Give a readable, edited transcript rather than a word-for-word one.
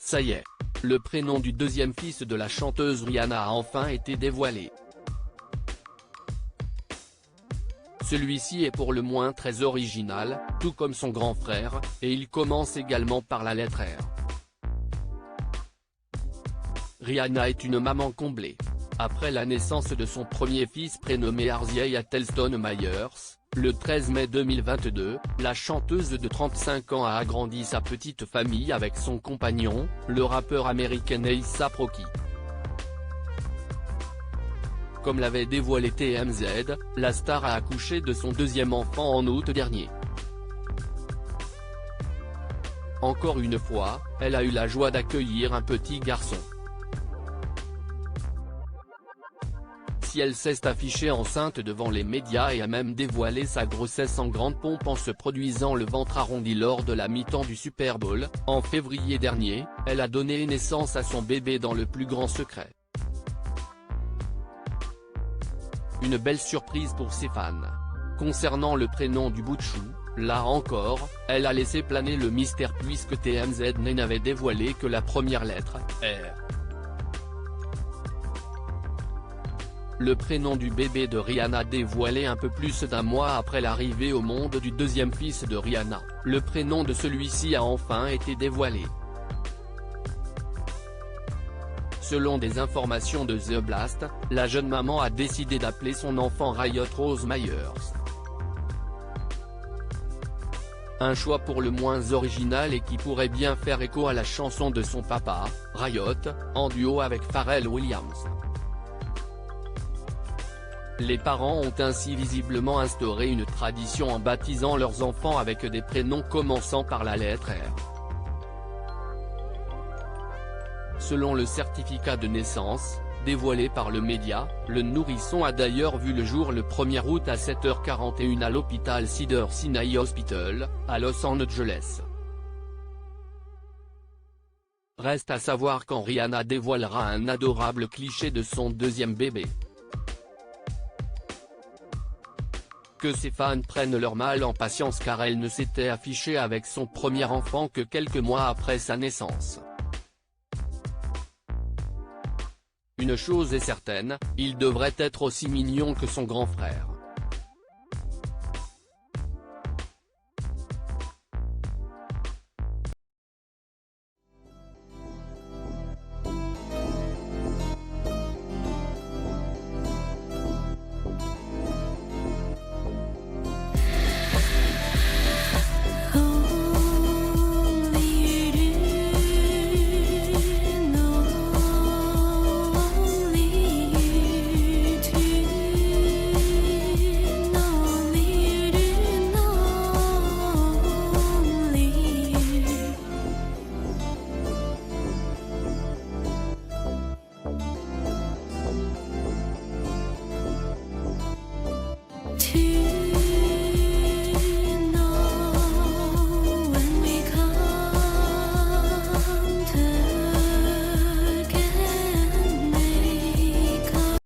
Ça y est. Le prénom du deuxième fils de la chanteuse Rihanna a enfin été dévoilé. Celui-ci est pour le moins très original, tout comme son grand frère, et il commence également par la lettre R. Rihanna est une maman comblée. Après la naissance de son premier fils prénommé Arzieh Telston Myers, le 13 mai 2022, la chanteuse de 35 ans a agrandi sa petite famille avec son compagnon, le rappeur américain A$AP Rocky. Comme l'avait dévoilé TMZ, la star a accouché de son deuxième enfant en août dernier. Encore une fois, elle a eu la joie d'accueillir un petit garçon. Si elle s'est affichée enceinte devant les médias et a même dévoilé sa grossesse en grande pompe en se produisant le ventre arrondi lors de la mi-temps du Super Bowl, en février dernier, elle a donné naissance à son bébé dans le plus grand secret. Une belle surprise pour ses fans. Concernant le prénom du bout de chou, là encore, elle a laissé planer le mystère puisque TMZ n'avait dévoilé que la première lettre, R. Le prénom du bébé de Rihanna dévoilé un peu plus d'un mois après l'arrivée au monde du deuxième fils de Rihanna, le prénom de celui-ci a enfin été dévoilé. Selon des informations de The Blast, la jeune maman a décidé d'appeler son enfant Riot Rose Myers. Un choix pour le moins original et qui pourrait bien faire écho à la chanson de son papa, Riot, en duo avec Pharrell Williams. Les parents ont ainsi visiblement instauré une tradition en baptisant leurs enfants avec des prénoms commençant par la lettre R. Selon le certificat de naissance, dévoilé par le média, le nourrisson a d'ailleurs vu le jour le 1er août à 7h41 à l'hôpital Cedars-Sinai Hospital, à Los Angeles. Reste à savoir quand Rihanna dévoilera un adorable cliché de son deuxième bébé. Que ses fans prennent leur mal en patience car elle ne s'était affichée avec son premier enfant que quelques mois après sa naissance. Une chose est certaine, il devrait être aussi mignon que son grand frère.